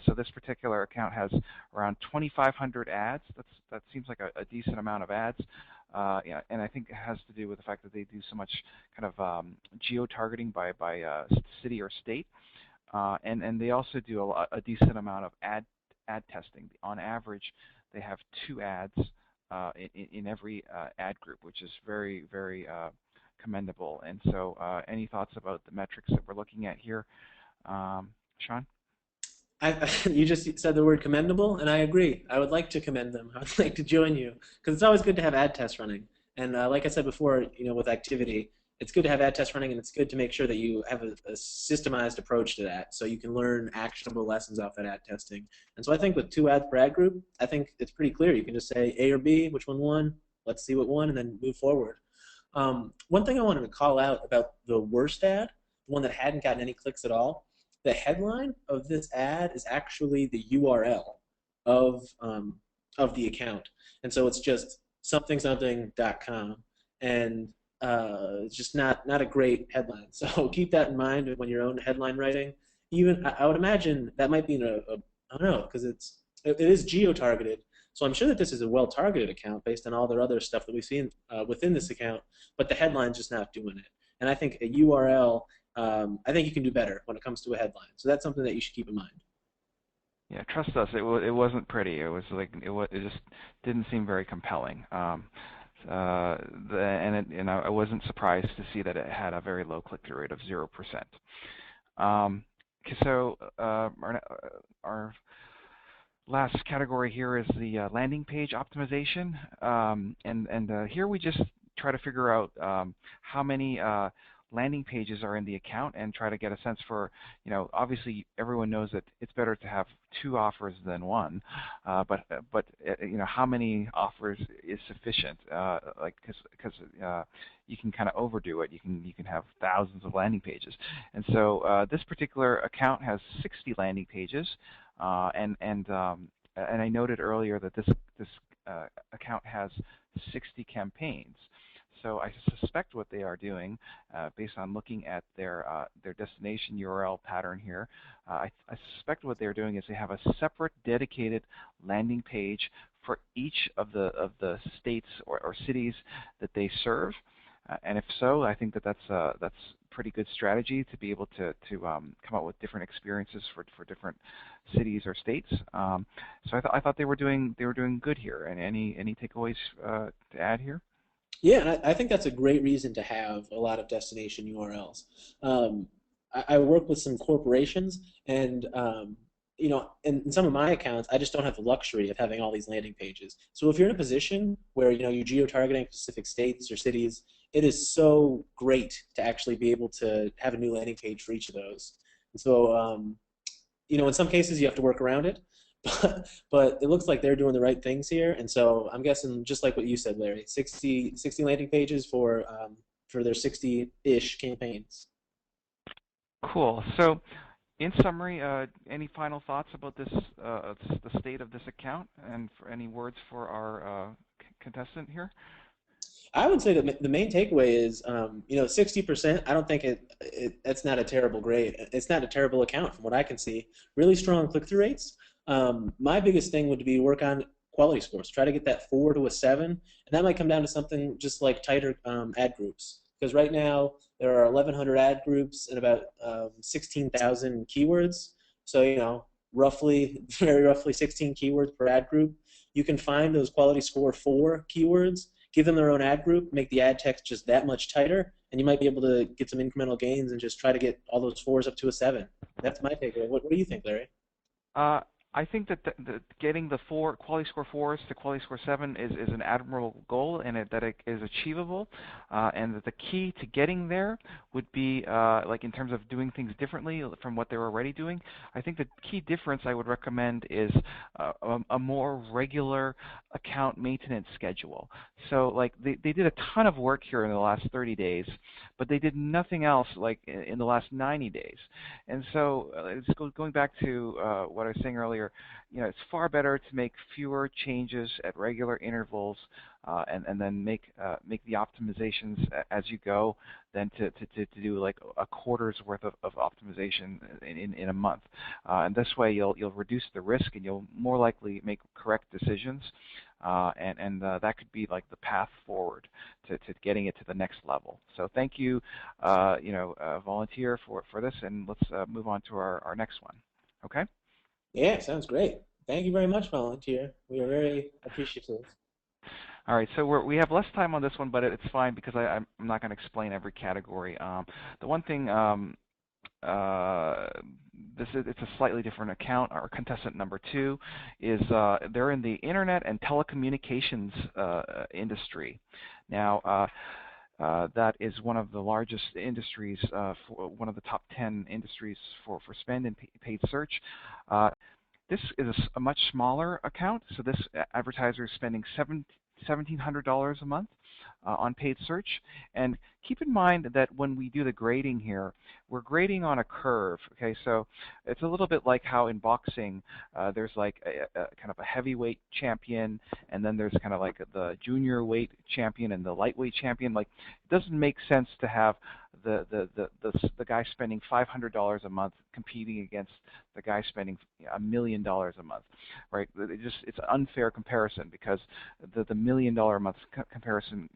So this particular account has around 2,500 ads. That seems like a decent amount of ads. Yeah, and I think it has to do with the fact that they do so much kind of geo-targeting by city or state, and they also do a decent amount of ad testing. On average, they have 2 ads in every ad group, which is very, very commendable. And so, any thoughts about the metrics that we're looking at here, Sean? You just said the word commendable, and I agree. I would like to commend them. I would like to join you because it's always good to have ad tests running. And like I said before, with activity, it's good to have ad tests running, and it's good to make sure that you have a systemized approach to that, so you can learn actionable lessons off that ad testing. And so I think with 2 ads per ad group, I think it's pretty clear. You can just say A or B, which one won. Let's see what won, and then move forward. One thing I wanted to call out about the worst ad, the one that hadn't gotten any clicks at all, the headline of this ad is actually the URL of um, of the account, and so it's just something something.com, and it's just not a great headline. So keep that in mind when you're own headline writing. Even I would imagine that might be in I don't know because it is geo targeted. So I'm sure that this is a well-targeted account based on all their other stuff that we've seen within this account, but the headline's just not doing it. And I think a URL, I think you can do better when it comes to a headline. So that's something that you should keep in mind. Yeah, trust us. It wasn't pretty. It was like it just didn't seem very compelling. And I wasn't surprised to see that it had a very low click-through rate of 0%. So our last category here is the landing page optimization, and here we just try to figure out how many landing pages are in the account and try to get a sense for, obviously everyone knows that it's better to have 2 offers than 1, but how many offers is sufficient? Because you can kind of overdo it. You can have thousands of landing pages, and so this particular account has 60 landing pages, and I noted earlier that this account has 60 campaigns. So I suspect what they are doing, based on looking at their destination URL pattern here, I suspect what they're doing is they have a separate dedicated landing page for each of the states or cities that they serve. And if so, I think that's pretty good strategy to be able to come up with different experiences for different cities or states. So I thought they were doing good here. And any takeaways to add here? Yeah, and I think that's a great reason to have a lot of destination URLs. I work with some corporations, and in some of my accounts, I just don't have the luxury of having all these landing pages. So if you're in a position where you're geo-targeting specific states or cities, it is so great to actually be able to have a new landing page for each of those. And so in some cases you have to work around it, but it looks like they're doing the right things here. And so I'm guessing, just like what you said, Larry, 60 landing pages for their 60-ish campaigns. Cool. So, in summary, any final thoughts about the state of this account, and for any words for our contestant here? I would say that the main takeaway is, 60%. I don't think that's not a terrible grade. It's not a terrible account from what I can see. Really strong click-through rates. My biggest thing would be work on quality scores. Try to get that 4 to a 7, and that might come down to something just like tighter ad groups. Because right now there are 1,100 ad groups and about 16,000 keywords. So roughly, very roughly 16 keywords per ad group. You can find those quality score 4 keywords, give them their own ad group, make the ad text just that much tighter, and you might be able to get some incremental gains and just try to get all those 4s up to a 7. That's my takeaway. What do you think, Larry? Uh, I think that getting the 4 quality score 4s to quality score 7 is an admirable goal, and that it is achievable, and that the key to getting there would be, like in terms of doing things differently from what they're already doing. I think the key difference I would recommend is a more regular account maintenance schedule. So like they did a ton of work here in the last 30 days, but they did nothing else like in the last 90 days. And so going back to what I was saying earlier, it's far better to make fewer changes at regular intervals, and then make the optimizations as you go, than to do like a quarter's worth of optimization in a month. And this way you'll reduce the risk, and you'll more likely make correct decisions. And that could be like the path forward to getting it to the next level. So thank you, volunteer for this, and let's move on to our next one. Okay. Yeah, sounds great. Thank you very much, volunteer. We are very appreciative. All right, so we have less time on this one, but it's fine because I'm not going to explain every category. The one thing, it's a slightly different account. Our contestant number 2 is they're in the internet and telecommunications industry. Now, that is one of the largest industries, one of the top 10 industries for spend in paid search. This is a much smaller account, so this advertiser is spending $1,700 a month on paid search. And keep in mind that when we do the grading here, we're grading on a curve. Okay, so it's a little bit like how in boxing there's like a kind of a heavyweight champion, and then there's kind of like the junior weight champion and the lightweight champion. Like, it doesn't make sense to have the guy spending $500 a month competing against the guy spending $1,000,000 a month, right? It's an unfair comparison, because the $1,000,000 a month comparison,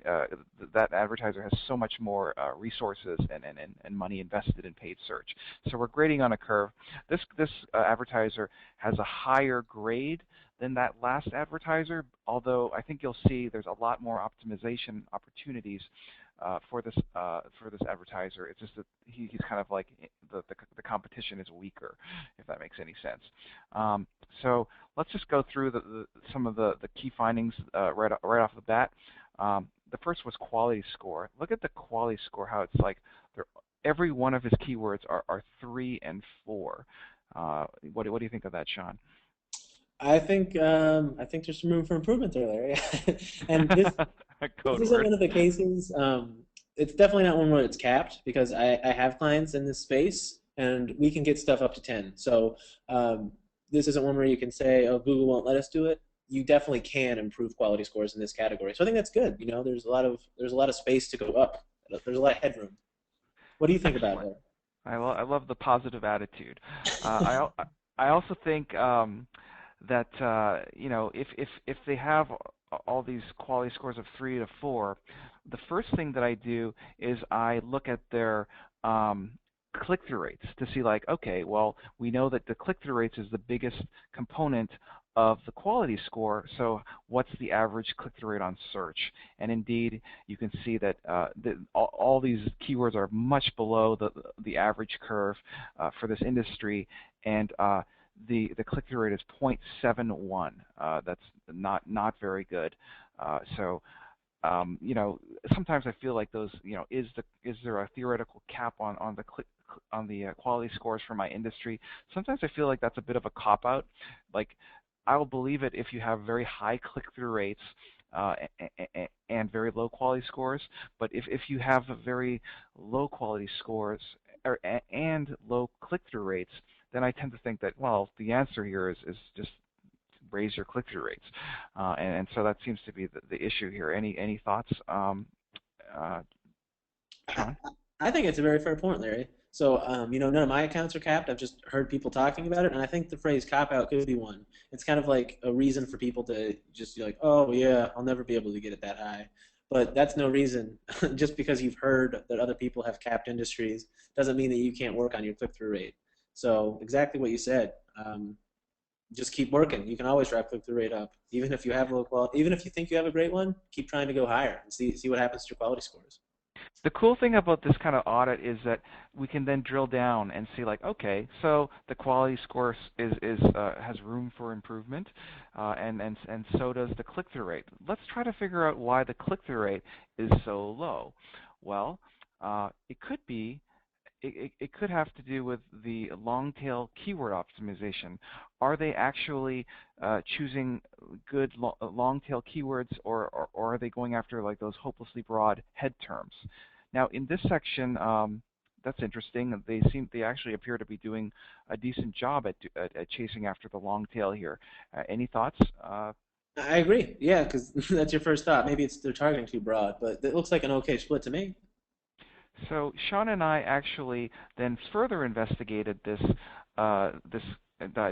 that advertiser has so much more resources and money invested in paid search. So we're grading on a curve. This advertiser has a higher grade than that last advertiser, although I think you'll see there's a lot more optimization opportunities for this advertiser. It's just that he's kind of like the competition is weaker, if that makes any sense. So let's just go through some of the key findings right off the bat. The first was quality score. Look at the quality score, how it's like every one of his keywords are 3 and 4. What do you think of that, Sean? I think there's some room for improvement there, Larry. And this Code isn't word. one of the cases. It's definitely not one where it's capped, because I have clients in this space and we can get stuff up to 10. So this isn't one where you can say, oh, Google won't let us do it. You definitely can improve quality scores in this category. So I think that's good. There's a lot of space to go up. There's a lot of headroom. What do you think about Excellent. that? I love the positive attitude. I also think that if they have all these quality scores of 3 to 4, the first thing that I do is I look at their click-through rates to see, like, okay, well, we know that the click-through rates is the biggest component of the quality score, so what's the average click-through rate on search? And indeed, you can see that all these keywords are much below the average curve for this industry, and the click-through rate is 0.71. That's not very good. So sometimes I feel like those, is there a theoretical cap on the quality scores for my industry? Sometimes I feel like that's a bit of a cop-out. Like, I'll believe it if you have very high click-through rates and very low quality scores, but if you have very low quality scores and low click-through rates, then I tend to think that, well, the answer here is just raise your click-through rates, and so that seems to be the issue here. Any thoughts, Sean? I think it's a very fair point, Larry. So, none of my accounts are capped. I've just heard people talking about it, and I think the phrase "cop out" could be one. It's kind of like a reason for people to just be like, "Oh, yeah, I'll never be able to get it that high." But that's no reason. Just because you've heard that other people have capped industries doesn't mean that you can't work on your click-through rate. So, exactly what you said. Just keep working. You can always drive click-through rate up, even if you have low quality. Even if you think you have a great one, keep trying to go higher and see what happens to your quality scores. The cool thing about this kind of audit is that we can then drill down and see, like, okay, so the quality score has room for improvement, and so does the click-through rate. Let's try to figure out why the click-through rate is so low. Well, it could be it could have to do with the long tail keyword optimization. Are they actually choosing good long tail keywords, or are they going after like those hopelessly broad head terms? Now, in this section, that's interesting. They actually appear to be doing a decent job at chasing after the long tail here. Any thoughts? I agree. Yeah, because that's your first thought. Maybe they're targeting too broad, but it looks like an okay split to me. So Sean and I actually then further investigated this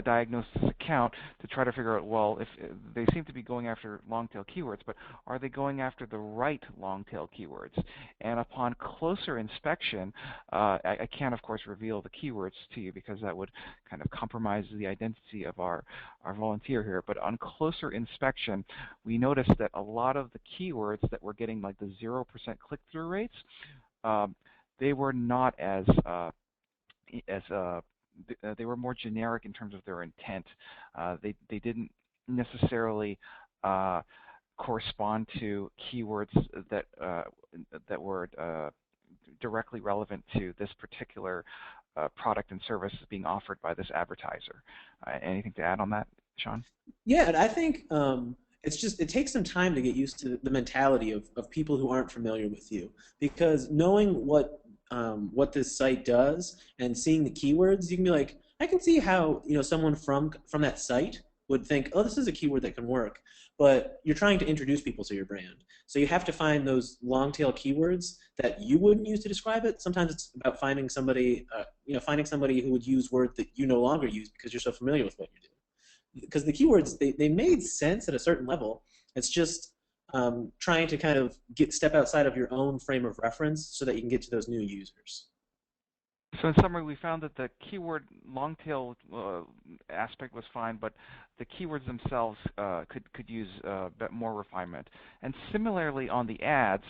diagnosis account to try to figure out, well, if they seem to be going after long tail keywords, but are they going after the right long tail keywords? And upon closer inspection, I can't of course reveal the keywords to you because that would kind of compromise the identity of our volunteer here. But on closer inspection, we noticed that a lot of the keywords that were getting like the 0% click-through rates, they were not as they were more generic in terms of their intent. They didn't necessarily correspond to keywords that were directly relevant to this particular product and service being offered by this advertiser. Anything to add on that, Sean? Yeah, and I think it's just it takes some time to get used to the mentality of people who aren't familiar with you, because knowing what this site does and seeing the keywords, you can be like, I can see how someone from that site would think, oh, this is a keyword that can work. But you're trying to introduce people to your brand, so you have to find those long tail keywords that you wouldn't use to describe it. Sometimes it's about finding somebody, finding somebody who would use words that you no longer use because you're so familiar with what you do, because the keywords they made sense at a certain level. It's just trying to kind of step outside of your own frame of reference so that you can get to those new users. So in summary, we found that the keyword long tail aspect was fine, but the keywords themselves could use a bit more refinement. And similarly on the ads,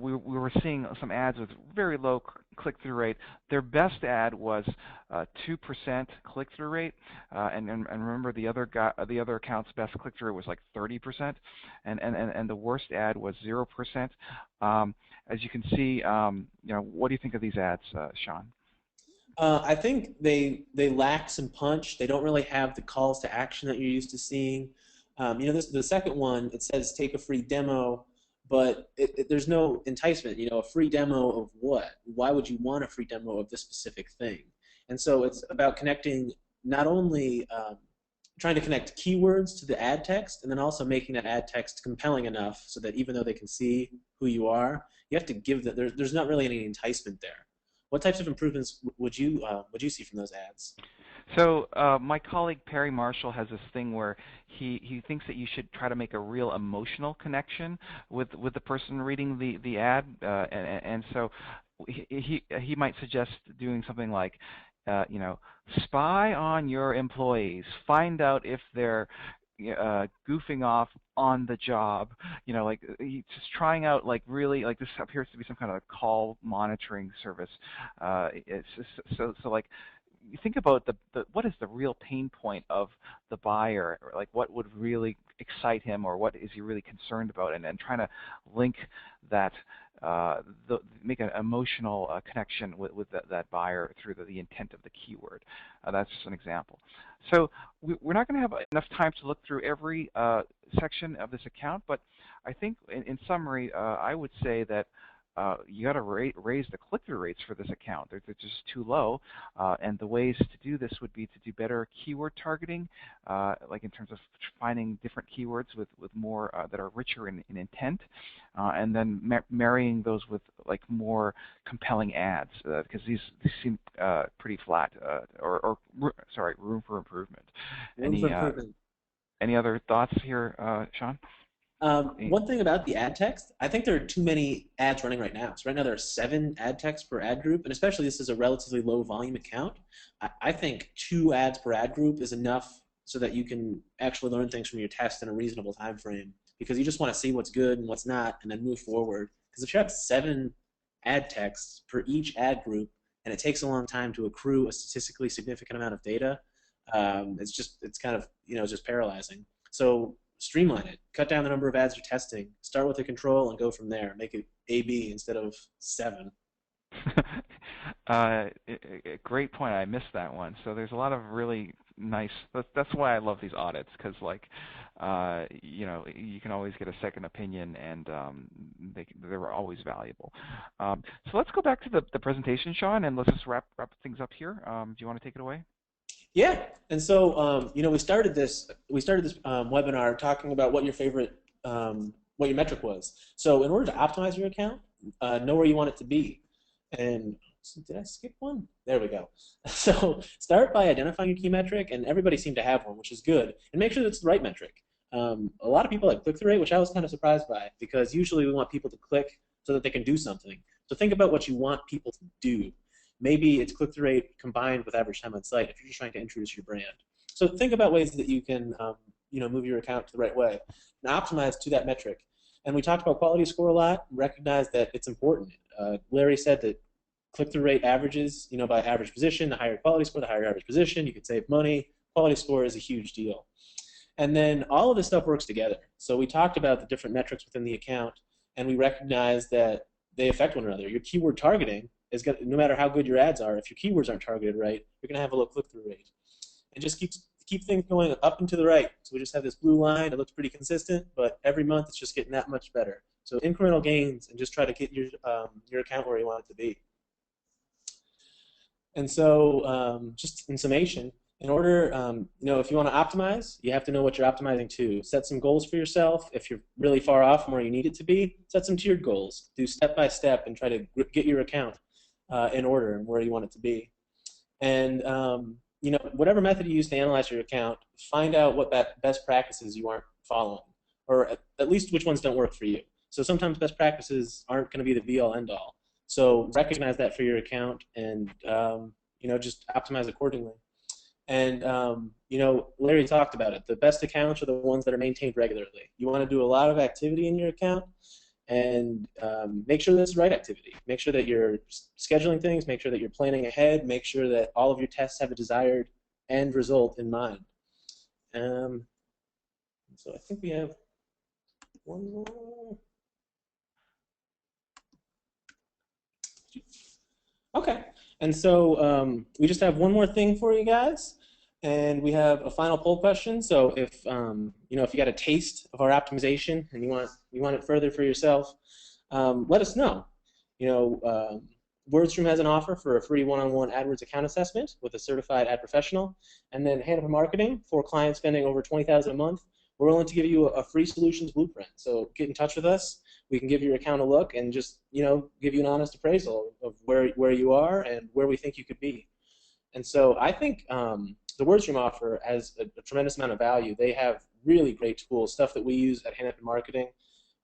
we were seeing some ads with very low click-through rate. Their best ad was 2% click-through rate, and remember the other account's best click-through rate was like 30%, and the worst ad was 0%. As you can see, what do you think of these ads, Sean? I think they lack some punch. They don't really have the calls to action that you're used to seeing. The second one, it says take a free demo, but there's no enticement. A free demo of what? Why would you want a free demo of this specific thing? And so it's about connecting, not only trying to connect keywords to the ad text, and then also making that ad text compelling enough so that even though they can see who you are, you have to give them. There's not really any enticement there. What types of improvements would you see from those ads? So my colleague Perry Marshall has this thing where he thinks that you should try to make a real emotional connection with the person reading the ad, and so he might suggest doing something like, spy on your employees, find out if they're goofing off on the job, like he's just trying out, like, really, like, this appears to be some kind of call monitoring service. It's just, so like, you think about the what is the real pain point of the buyer, or like what would really excite him, or what is he really concerned about, and trying to link that, make an emotional connection with that buyer through the intent of the keyword. That's just an example. So we're not going to have enough time to look through every section of this account, but I think in summary, I would say that you got to raise the click-through rates for this account. They're just too low, and the ways to do this would be to do better keyword targeting, like in terms of finding different keywords with more that are richer in intent, and then marrying those with like more compelling ads, because these seem pretty flat, sorry, room for improvement. Room for improvement. Any other thoughts here, Sean? One thing about the ad text, I think there are too many ads running right now. So right now there are 7 ad texts per ad group, and especially this is a relatively low volume account. I think 2 ads per ad group is enough so that you can actually learn things from your test in a reasonable time frame, because you just want to see what's good and what's not and then move forward. Because if you have 7 ad texts per each ad group and it takes a long time to accrue a statistically significant amount of data, it's kind of just paralyzing. So streamline it. Cut down the number of ads you're testing. Start with a control and go from there. Make it A/B instead of 7. Great point. I missed that one. So there's a lot of really nice. That's why I love these audits, because like, you can always get a second opinion, and they're always valuable. So let's go back to the presentation, Sean, and let's just wrap things up here. Do you want to take it away? Yeah, and so we started this webinar talking about what your favorite what your metric was. So in order to optimize your account, know where you want it to be. And did I skip one? There we go. So start by identifying your key metric, and everybody seemed to have one, which is good. And make sure that it's the right metric. A lot of people like click-through rate, which I was kind of surprised by, because usually we want people to click so that they can do something. So think about what you want people to do. Maybe it's click-through rate combined with average time on site if you're just trying to introduce your brand. So think about ways that you can move your account the right way and optimize to that metric. And we talked about quality score a lot, and recognize that it's important. Larry said that click-through rate averages, by average position. The higher quality score, the higher average position. You could save money. Quality score is a huge deal. And then all of this stuff works together. So we talked about the different metrics within the account, and we recognize that they affect one another. Your keyword targeting is no matter how good your ads are, if your keywords aren't targeted right, you're going to have a low click-through rate. And just keep things going up and to the right. So we just have this blue line. It looks pretty consistent, but every month it's just getting that much better. So incremental gains, and just try to get your account where you want it to be. And so, just in summation, in order, if you want to optimize, you have to know what you're optimizing to. Set some goals for yourself. If you're really far off from where you need it to be, set some tiered goals. Do step by step and try to get your account in order and where you want it to be. And whatever method you use to analyze your account, find out what best practices you aren't following, or at least which ones don't work for you. So sometimes best practices aren't going to be the be-all, end-all. So recognize that for your account, and just optimize accordingly. And Larry talked about it. The best accounts are the ones that are maintained regularly. You want to do a lot of activity in your account, and make sure that's the right activity. Make sure that you're scheduling things. Make sure that you're planning ahead. Make sure that all of your tests have a desired end result in mind. So I think we have one more. Okay, and so we just have one more thing for you guys, and we have a final poll question. So if if you got a taste of our optimization and you want it further for yourself, let us know. WordStream has an offer for a free one-on-one AdWords account assessment with a certified ad professional, and then Hannafin Marketing, for clients spending over $20,000 a month, we're willing to give you a free solutions blueprint. So get in touch with us. We can give your account a look and just give you an honest appraisal of where you are and where we think you could be. And so I think the WordStream offer has a tremendous amount of value. They have really great tools, stuff that we use at Hannafin Marketing,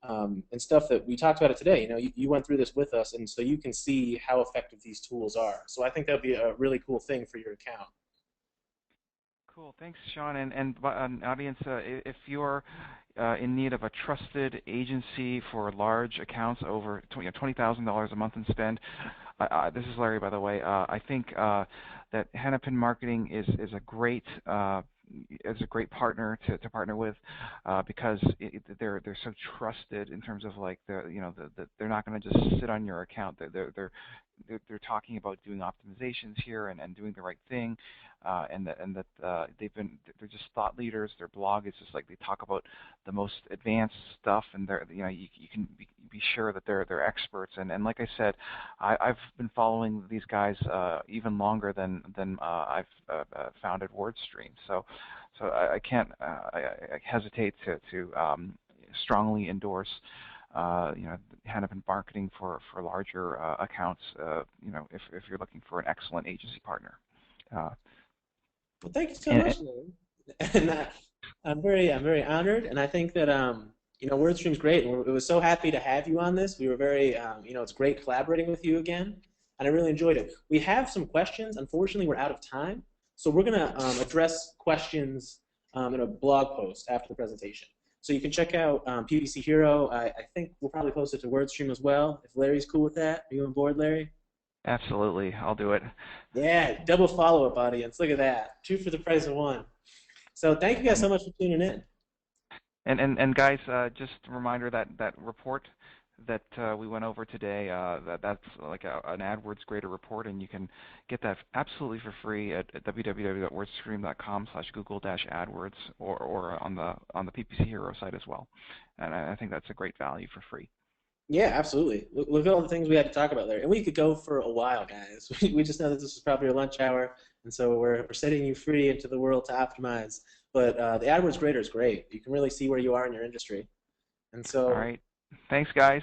and stuff that we talked about it today. You went through this with us, and so you can see how effective these tools are. So I think that would be a really cool thing for your account. Cool. Thanks, Sean. And audience, if you're in need of a trusted agency for large accounts over $20,000 a month in spend, this is Larry, by the way. I think that Hannafin Marketing is a great partner to partner with, because they're so trusted in terms of like they're not going to just sit on your account. They're talking about doing optimizations here and doing the right thing, and that they're just thought leaders. Their blog is just like they talk about the most advanced stuff, and you can be sure that they're experts. And like I said, I've been following these guys even longer than I've founded WordStream. So I can't I hesitate to strongly endorse Hannafin Marketing for larger accounts. If you're looking for an excellent agency partner. Well, thank you so much, Larry. And I'm very honored, and I think that WordStream's great. And we was so happy to have you on this. We were very it's great collaborating with you again, and I really enjoyed it. We have some questions. Unfortunately, we're out of time, so we're going to address questions in a blog post after the presentation. So you can check out PPC Hero. I think we'll probably post it to WordStream as well. If Larry's cool with that, are you on board, Larry? Absolutely, I'll do it. Yeah, double follow-up, audience. Look at that. 2 for the price of 1. So thank you guys so much for tuning in. And guys, just a reminder that report that we went over today, that's like an AdWords grader report, and you can get that absolutely for free at www.wordstream.com/Google-AdWords or on the PPC Hero site as well. And I think that's a great value for free. Yeah, absolutely. Look at all the things we had to talk about there. And we could go for a while, guys. We just know that this is probably your lunch hour, and so we're setting you free into the world to optimize. But the AdWords grader is great. You can really see where you are in your industry. And so, all right. Thanks, guys.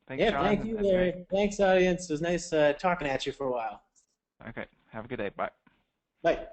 Thanks, yeah, John. thank you, Larry. Thanks, audience. It was nice talking at you for a while. Okay. Have a good day. Bye. Bye.